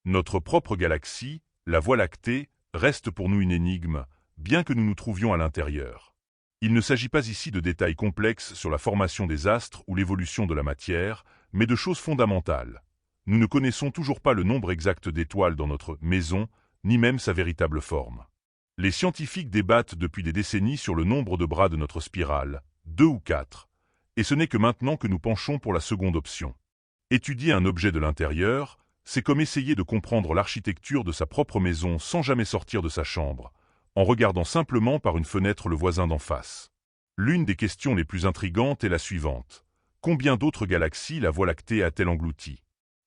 Notre propre galaxie, la Voie lactée, reste pour nous une énigme, bien que nous nous trouvions à l'intérieur. Il ne s'agit pas ici de détails complexes sur la formation des astres ou l'évolution de la matière, mais de choses fondamentales. Nous ne connaissons toujours pas le nombre exact d'étoiles dans notre maison, ni même sa véritable forme. Les scientifiques débattent depuis des décennies sur le nombre de bras de notre spirale, 2 ou 4, et ce n'est que maintenant que nous penchons pour la seconde option. Étudier un objet de l'intérieur, c'est comme essayer de comprendre l'architecture de sa propre maison sans jamais sortir de sa chambre, en regardant simplement par une fenêtre le voisin d'en face. L'une des questions les plus intrigantes est la suivante. Combien d'autres galaxies la Voie lactée a-t-elle englouties?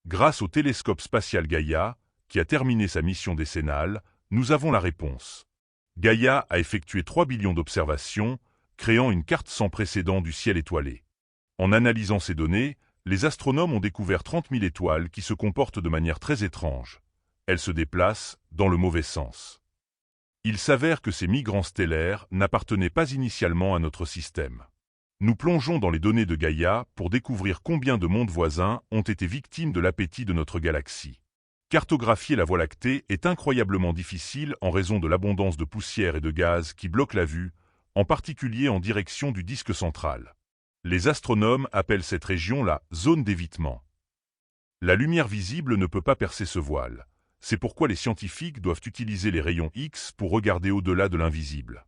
Grâce au télescope spatial Gaïa, qui a terminé sa mission décennale, nous avons la réponse. Gaïa a effectué 3 billions d'observations, créant une carte sans précédent du ciel étoilé. En analysant ces données, les astronomes ont découvert 30 000 étoiles qui se comportent de manière très étrange. Elles se déplacent dans le mauvais sens. Il s'avère que ces migrants stellaires n'appartenaient pas initialement à notre système. Nous plongeons dans les données de Gaïa pour découvrir combien de mondes voisins ont été victimes de l'appétit de notre galaxie. Cartographier la Voie lactée est incroyablement difficile en raison de l'abondance de poussière et de gaz qui bloquent la vue, en particulier en direction du disque central. Les astronomes appellent cette région la zone d'évitement. La lumière visible ne peut pas percer ce voile. C'est pourquoi les scientifiques doivent utiliser les rayons X pour regarder au-delà de l'invisible.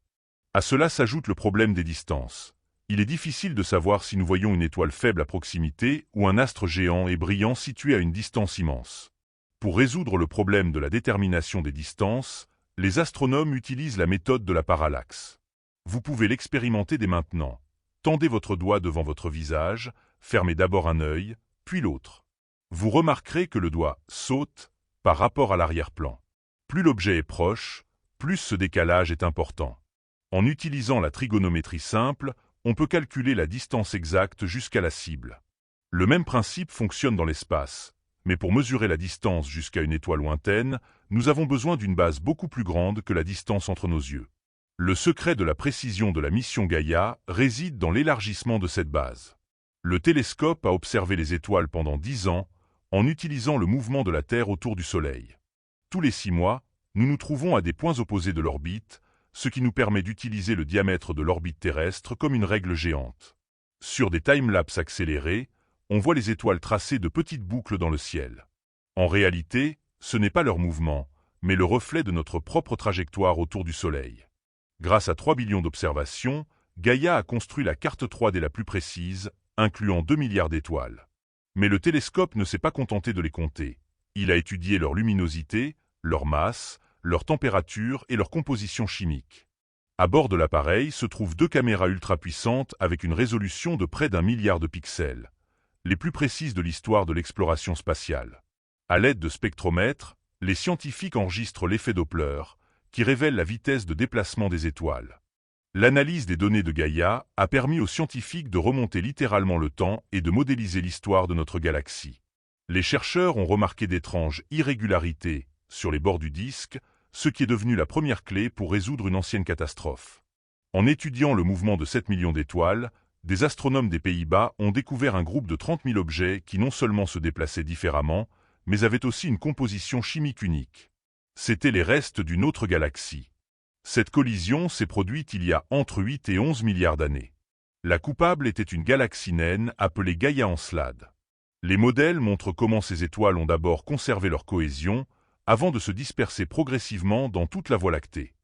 À cela s'ajoute le problème des distances. Il est difficile de savoir si nous voyons une étoile faible à proximité ou un astre géant et brillant situé à une distance immense. Pour résoudre le problème de la détermination des distances, les astronomes utilisent la méthode de la parallaxe. Vous pouvez l'expérimenter dès maintenant. Tendez votre doigt devant votre visage, fermez d'abord un œil, puis l'autre. Vous remarquerez que le doigt saute par rapport à l'arrière-plan. Plus l'objet est proche, plus ce décalage est important. En utilisant la trigonométrie simple, on peut calculer la distance exacte jusqu'à la cible. Le même principe fonctionne dans l'espace, mais pour mesurer la distance jusqu'à une étoile lointaine, nous avons besoin d'une base beaucoup plus grande que la distance entre nos yeux. Le secret de la précision de la mission Gaïa réside dans l'élargissement de cette base. Le télescope a observé les étoiles pendant 10 ans en utilisant le mouvement de la Terre autour du Soleil. Tous les 6 mois, nous nous trouvons à des points opposés de l'orbite, ce qui nous permet d'utiliser le diamètre de l'orbite terrestre comme une règle géante. Sur des timelapses accélérés, on voit les étoiles tracer de petites boucles dans le ciel. En réalité, ce n'est pas leur mouvement, mais le reflet de notre propre trajectoire autour du Soleil. Grâce à 3 billions d'observations, Gaïa a construit la carte 3D la plus précise, incluant 2 milliards d'étoiles. Mais le télescope ne s'est pas contenté de les compter. Il a étudié leur luminosité, leur masse, leur température et leur composition chimique. À bord de l'appareil se trouvent 2 caméras ultra puissantes avec une résolution de près d'1 milliard de pixels, les plus précises de l'histoire de l'exploration spatiale. À l'aide de spectromètres, les scientifiques enregistrent l'effet Doppler, qui révèle la vitesse de déplacement des étoiles. L'analyse des données de Gaïa a permis aux scientifiques de remonter littéralement le temps et de modéliser l'histoire de notre galaxie. Les chercheurs ont remarqué d'étranges irrégularités sur les bords du disque, ce qui est devenu la première clé pour résoudre une ancienne catastrophe. En étudiant le mouvement de 7 millions d'étoiles, des astronomes des Pays-Bas ont découvert un groupe de 30 000 objets qui non seulement se déplaçaient différemment, mais avaient aussi une composition chimique unique. C'étaient les restes d'une autre galaxie. Cette collision s'est produite il y a entre 8 et 11 milliards d'années. La coupable était une galaxie naine appelée Gaïa Encelade. Les modèles montrent comment ces étoiles ont d'abord conservé leur cohésion, avant de se disperser progressivement dans toute la Voie lactée.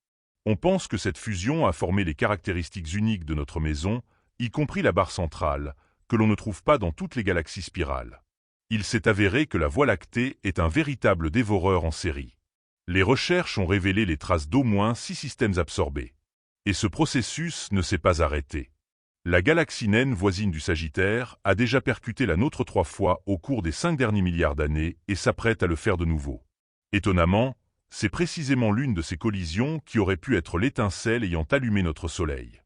On pense que cette fusion a formé les caractéristiques uniques de notre maison, y compris la barre centrale, que l'on ne trouve pas dans toutes les galaxies spirales. Il s'est avéré que la Voie lactée est un véritable dévoreur en série. Les recherches ont révélé les traces d'au moins 6 systèmes absorbés. Et ce processus ne s'est pas arrêté. La galaxie naine voisine du Sagittaire a déjà percuté la nôtre 3 fois au cours des 5 derniers milliards d'années et s'apprête à le faire de nouveau. Étonnamment, c'est précisément l'une de ces collisions qui aurait pu être l'étincelle ayant allumé notre Soleil.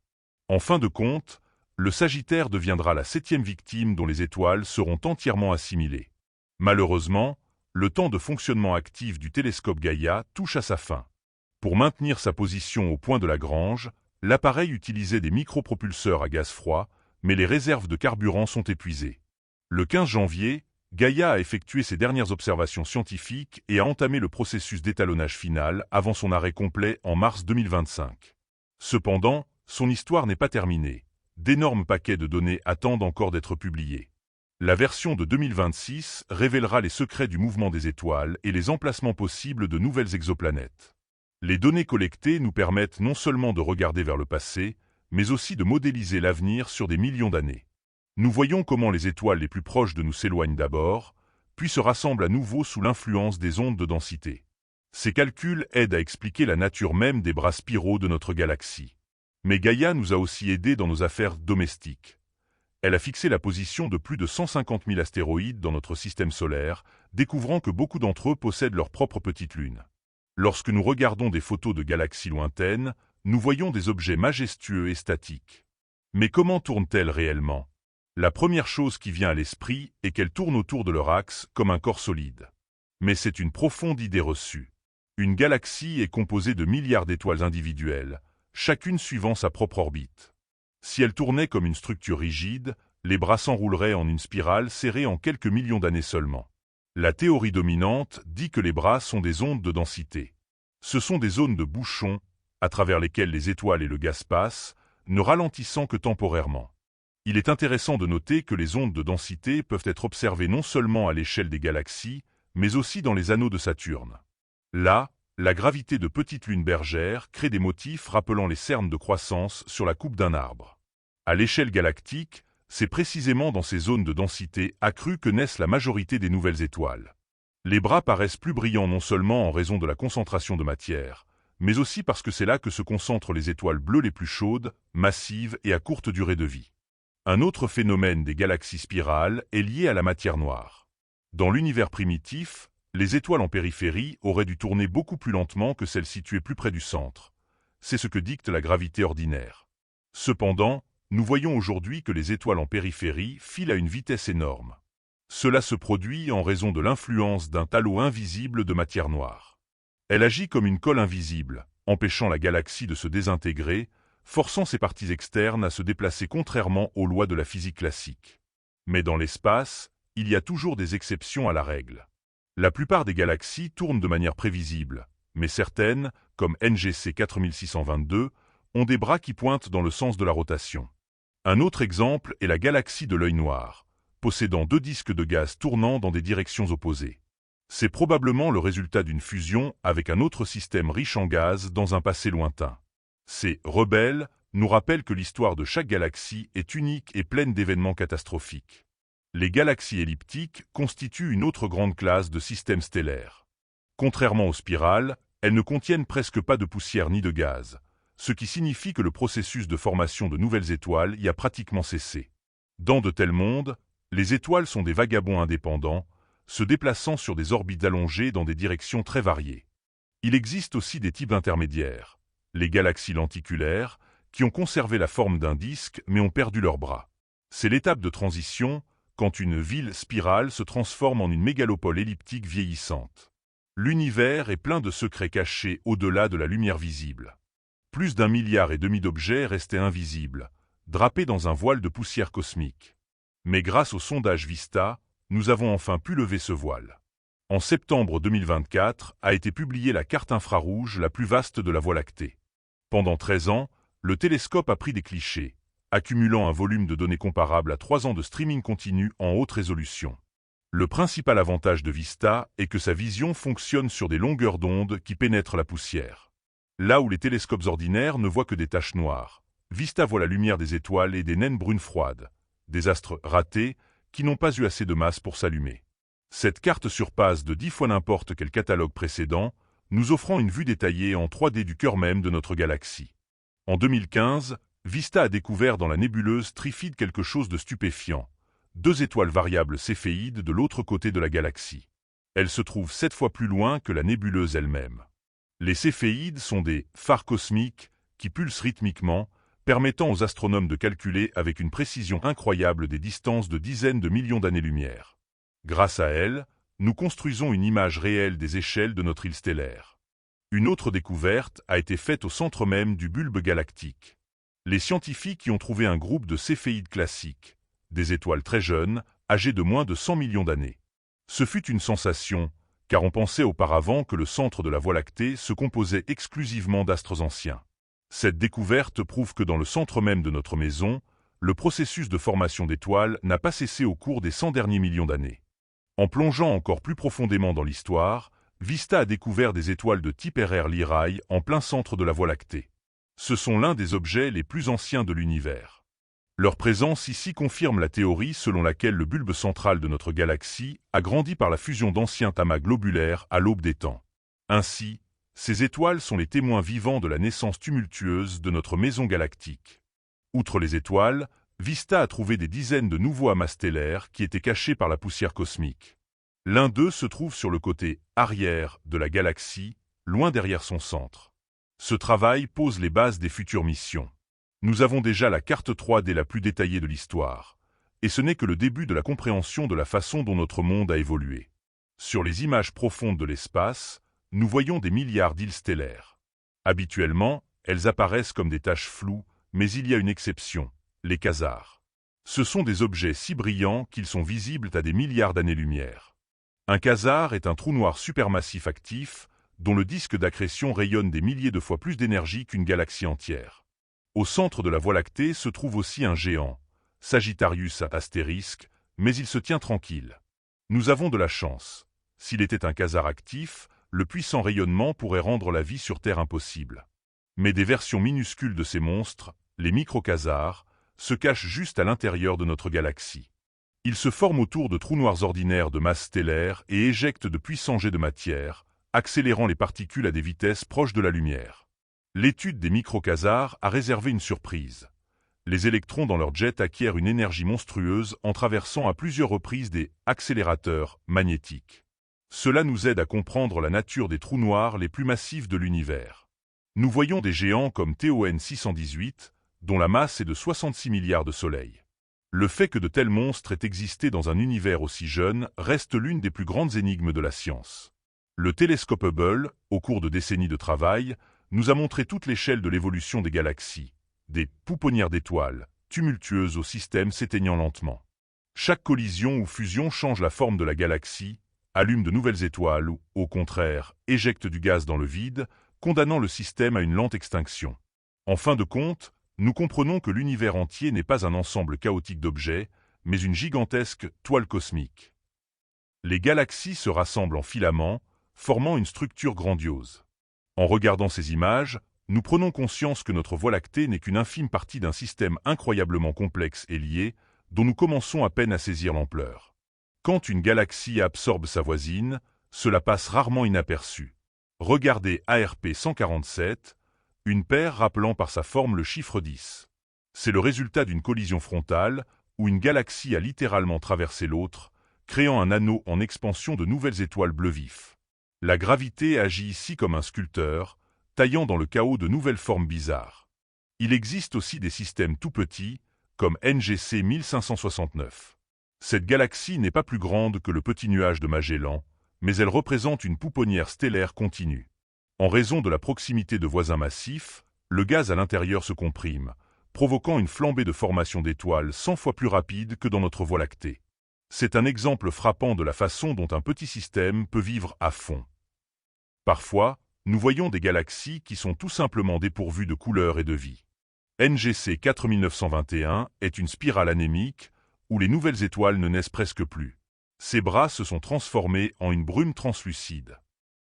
En fin de compte, le Sagittaire deviendra la 7e victime dont les étoiles seront entièrement assimilées. Malheureusement, le temps de fonctionnement actif du télescope Gaïa touche à sa fin. Pour maintenir sa position au point de Lagrange, l'appareil utilisait des micropropulseurs à gaz froid, mais les réserves de carburant sont épuisées. Le 15 janvier, Gaïa a effectué ses dernières observations scientifiques et a entamé le processus d'étalonnage final avant son arrêt complet en mars 2025. Cependant, son histoire n'est pas terminée. D'énormes paquets de données attendent encore d'être publiés. La version de 2026 révélera les secrets du mouvement des étoiles et les emplacements possibles de nouvelles exoplanètes. Les données collectées nous permettent non seulement de regarder vers le passé, mais aussi de modéliser l'avenir sur des millions d'années. Nous voyons comment les étoiles les plus proches de nous s'éloignent d'abord, puis se rassemblent à nouveau sous l'influence des ondes de densité. Ces calculs aident à expliquer la nature même des bras spiraux de notre galaxie. Mais Gaïa nous a aussi aidés dans nos affaires domestiques. Elle a fixé la position de plus de 150 000 astéroïdes dans notre système solaire, découvrant que beaucoup d'entre eux possèdent leur propre petite lune. Lorsque nous regardons des photos de galaxies lointaines, nous voyons des objets majestueux et statiques. Mais comment tournent-elles réellement ? La première chose qui vient à l'esprit est qu'elles tournent autour de leur axe comme un corps solide. Mais c'est une profonde idée reçue. Une galaxie est composée de milliards d'étoiles individuelles, chacune suivant sa propre orbite. Si elle tournait comme une structure rigide, les bras s'enrouleraient en une spirale serrée en quelques millions d'années seulement. La théorie dominante dit que les bras sont des ondes de densité. Ce sont des zones de bouchons, à travers lesquelles les étoiles et le gaz passent, ne ralentissant que temporairement. Il est intéressant de noter que les ondes de densité peuvent être observées non seulement à l'échelle des galaxies, mais aussi dans les anneaux de Saturne. Là, la gravité de petites lunes bergères crée des motifs rappelant les cernes de croissance sur la coupe d'un arbre. À l'échelle galactique, c'est précisément dans ces zones de densité accrue que naissent la majorité des nouvelles étoiles. Les bras paraissent plus brillants non seulement en raison de la concentration de matière, mais aussi parce que c'est là que se concentrent les étoiles bleues les plus chaudes, massives et à courte durée de vie. Un autre phénomène des galaxies spirales est lié à la matière noire. Dans l'univers primitif, les étoiles en périphérie auraient dû tourner beaucoup plus lentement que celles situées plus près du centre. C'est ce que dicte la gravité ordinaire. Cependant, nous voyons aujourd'hui que les étoiles en périphérie filent à une vitesse énorme. Cela se produit en raison de l'influence d'un halo invisible de matière noire. Elle agit comme une colle invisible, empêchant la galaxie de se désintégrer, forçant ses parties externes à se déplacer contrairement aux lois de la physique classique. Mais dans l'espace, il y a toujours des exceptions à la règle. La plupart des galaxies tournent de manière prévisible, mais certaines, comme NGC 4622, ont des bras qui pointent dans le sens de la rotation. Un autre exemple est la galaxie de l'œil noir, possédant deux disques de gaz tournant dans des directions opposées. C'est probablement le résultat d'une fusion avec un autre système riche en gaz dans un passé lointain. Ces rebelles nous rappellent que l'histoire de chaque galaxie est unique et pleine d'événements catastrophiques. Les galaxies elliptiques constituent une autre grande classe de systèmes stellaires. Contrairement aux spirales, elles ne contiennent presque pas de poussière ni de gaz, ce qui signifie que le processus de formation de nouvelles étoiles y a pratiquement cessé. Dans de tels mondes, les étoiles sont des vagabonds indépendants, se déplaçant sur des orbites allongées dans des directions très variées. Il existe aussi des types intermédiaires, les galaxies lenticulaires, qui ont conservé la forme d'un disque mais ont perdu leurs bras. C'est l'étape de transition, quand une ville spirale se transforme en une mégalopole elliptique vieillissante. L'univers est plein de secrets cachés au-delà de la lumière visible. Plus d'1,5 milliard d'objets restaient invisibles, drapés dans un voile de poussière cosmique. Mais grâce au sondage VISTA, nous avons enfin pu lever ce voile. En septembre 2024 a été publiée la carte infrarouge la plus vaste de la Voie lactée. Pendant 13 ans, le télescope a pris des clichés, accumulant un volume de données comparable à 3 ans de streaming continu en haute résolution. Le principal avantage de VISTA est que sa vision fonctionne sur des longueurs d'onde qui pénètrent la poussière. Là où les télescopes ordinaires ne voient que des taches noires, VISTA voit la lumière des étoiles et des naines brunes froides, des astres ratés qui n'ont pas eu assez de masse pour s'allumer. Cette carte surpasse de 10 fois n'importe quel catalogue précédent, nous offrant une vue détaillée en 3D du cœur même de notre galaxie. En 2015, VISTA a découvert dans la nébuleuse Trifide quelque chose de stupéfiant, 2 étoiles variables céphéides de l'autre côté de la galaxie. Elles se trouvent 7 fois plus loin que la nébuleuse elle-même. Les céphéides sont des phares cosmiques qui pulsent rythmiquement, permettant aux astronomes de calculer avec une précision incroyable des distances de dizaines de millions d'années-lumière. Grâce à elles, nous construisons une image réelle des échelles de notre île stellaire. Une autre découverte a été faite au centre même du bulbe galactique. Les scientifiques y ont trouvé un groupe de céphéides classiques, des étoiles très jeunes, âgées de moins de 100 millions d'années. Ce fut une sensation, car on pensait auparavant que le centre de la Voie lactée se composait exclusivement d'astres anciens. Cette découverte prouve que dans le centre même de notre maison, le processus de formation d'étoiles n'a pas cessé au cours des 100 derniers millions d'années. En plongeant encore plus profondément dans l'histoire, Vista a découvert des étoiles de type RR Lyrae en plein centre de la Voie lactée. Ce sont l'un des objets les plus anciens de l'univers. Leur présence ici confirme la théorie selon laquelle le bulbe central de notre galaxie a grandi par la fusion d'anciens tamas globulaires à l'aube des temps. Ainsi, ces étoiles sont les témoins vivants de la naissance tumultueuse de notre maison galactique. Outre les étoiles, Vista a trouvé des dizaines de nouveaux amas stellaires qui étaient cachés par la poussière cosmique. L'un d'eux se trouve sur le côté arrière de la galaxie, loin derrière son centre. Ce travail pose les bases des futures missions. Nous avons déjà la carte 3D la plus détaillée de l'histoire, et ce n'est que le début de la compréhension de la façon dont notre monde a évolué. Sur les images profondes de l'espace, nous voyons des milliards d'îles stellaires. Habituellement, elles apparaissent comme des taches floues, mais il y a une exception, les quasars. Ce sont des objets si brillants qu'ils sont visibles à des milliards d'années-lumière. Un quasar est un trou noir supermassif actif, dont le disque d'accrétion rayonne des milliers de fois plus d'énergie qu'une galaxie entière. Au centre de la Voie lactée se trouve aussi un géant, Sagittarius astérisque, mais il se tient tranquille. Nous avons de la chance. S'il était un quasar actif, le puissant rayonnement pourrait rendre la vie sur Terre impossible. Mais des versions minuscules de ces monstres, les microquasars, se cachent juste à l'intérieur de notre galaxie. Ils se forment autour de trous noirs ordinaires de masse stellaire et éjectent de puissants jets de matière, accélérant les particules à des vitesses proches de la lumière. L'étude des microquasars a réservé une surprise. Les électrons dans leur jet acquièrent une énergie monstrueuse en traversant à plusieurs reprises des accélérateurs magnétiques. Cela nous aide à comprendre la nature des trous noirs les plus massifs de l'univers. Nous voyons des géants comme TON 618, dont la masse est de 66 milliards de soleils. Le fait que de tels monstres aient existé dans un univers aussi jeune reste l'une des plus grandes énigmes de la science. Le télescope Hubble, au cours de décennies de travail, nous a montré toute l'échelle de l'évolution des galaxies, des pouponnières d'étoiles, tumultueuses au système s'éteignant lentement. Chaque collision ou fusion change la forme de la galaxie, allume de nouvelles étoiles ou, au contraire, éjecte du gaz dans le vide, condamnant le système à une lente extinction. En fin de compte, nous comprenons que l'univers entier n'est pas un ensemble chaotique d'objets, mais une gigantesque toile cosmique. Les galaxies se rassemblent en filaments, formant une structure grandiose. En regardant ces images, nous prenons conscience que notre Voie lactée n'est qu'une infime partie d'un système incroyablement complexe et lié, dont nous commençons à peine à saisir l'ampleur. Quand une galaxie absorbe sa voisine, cela passe rarement inaperçu. Regardez ARP 147, une paire rappelant par sa forme le chiffre 10. C'est le résultat d'une collision frontale, où une galaxie a littéralement traversé l'autre, créant un anneau en expansion de nouvelles étoiles bleu vif. La gravité agit ici comme un sculpteur, taillant dans le chaos de nouvelles formes bizarres. Il existe aussi des systèmes tout petits, comme NGC 1569. Cette galaxie n'est pas plus grande que le petit nuage de Magellan, mais elle représente une pouponnière stellaire continue. En raison de la proximité de voisins massifs, le gaz à l'intérieur se comprime, provoquant une flambée de formation d'étoiles 100 fois plus rapide que dans notre Voie lactée. C'est un exemple frappant de la façon dont un petit système peut vivre à fond. Parfois, nous voyons des galaxies qui sont tout simplement dépourvues de couleur et de vie. NGC 4921 est une spirale anémique où les nouvelles étoiles ne naissent presque plus. Ses bras se sont transformés en une brume translucide.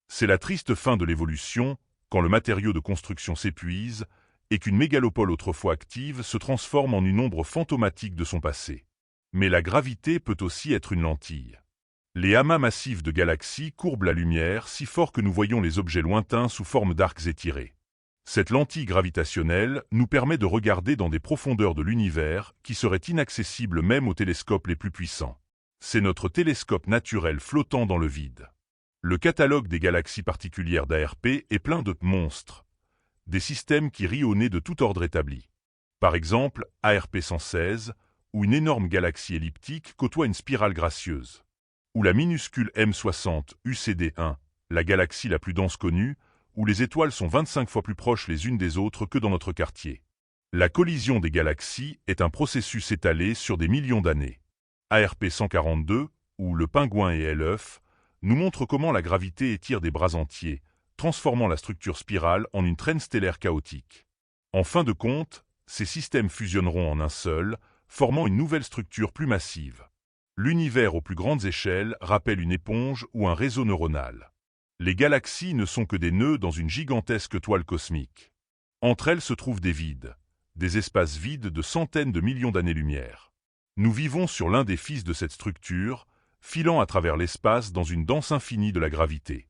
C'est la triste fin de l'évolution quand le matériau de construction s'épuise et qu'une mégalopole autrefois active se transforme en une ombre fantomatique de son passé. Mais la gravité peut aussi être une lentille. Les amas massifs de galaxies courbent la lumière si fort que nous voyons les objets lointains sous forme d'arcs étirés. Cette lentille gravitationnelle nous permet de regarder dans des profondeurs de l'univers qui seraient inaccessibles même aux télescopes les plus puissants. C'est notre télescope naturel flottant dans le vide. Le catalogue des galaxies particulières d'ARP est plein de monstres, des systèmes qui rient au nez de tout ordre établi. Par exemple, ARP 116, où une énorme galaxie elliptique côtoie une spirale gracieuse. Ou la minuscule M60 UCD1, la galaxie la plus dense connue, où les étoiles sont 25 fois plus proches les unes des autres que dans notre quartier. La collision des galaxies est un processus étalé sur des millions d'années. ARP 142, ou Le pingouin et l'œuf, nous montrent comment la gravité étire des bras entiers, transformant la structure spirale en une traîne stellaire chaotique. En fin de compte, ces systèmes fusionneront en un seul, formant une nouvelle structure plus massive. L'univers aux plus grandes échelles rappelle une éponge ou un réseau neuronal. Les galaxies ne sont que des nœuds dans une gigantesque toile cosmique. Entre elles se trouvent des vides, des espaces vides de centaines de millions d'années-lumière. Nous vivons sur l'un des fils de cette structure, filant à travers l'espace dans une danse infinie de la gravité.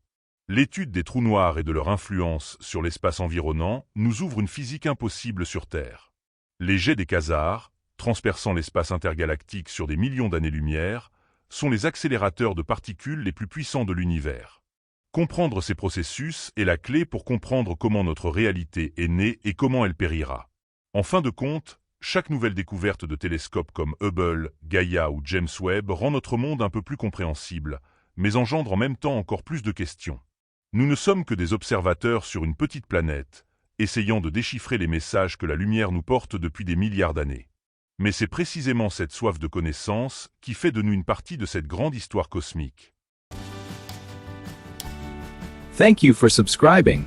L'étude des trous noirs et de leur influence sur l'espace environnant nous ouvre une physique impossible sur Terre. Les jets des quasars, transperçant l'espace intergalactique sur des millions d'années-lumière, sont les accélérateurs de particules les plus puissants de l'univers. Comprendre ces processus est la clé pour comprendre comment notre réalité est née et comment elle périra. En fin de compte, chaque nouvelle découverte de télescopes comme Hubble, Gaia ou James Webb rend notre monde un peu plus compréhensible, mais engendre en même temps encore plus de questions. Nous ne sommes que des observateurs sur une petite planète, essayant de déchiffrer les messages que la lumière nous porte depuis des milliards d'années. Mais c'est précisément cette soif de connaissance qui fait de nous une partie de cette grande histoire cosmique. Thank you for subscribing.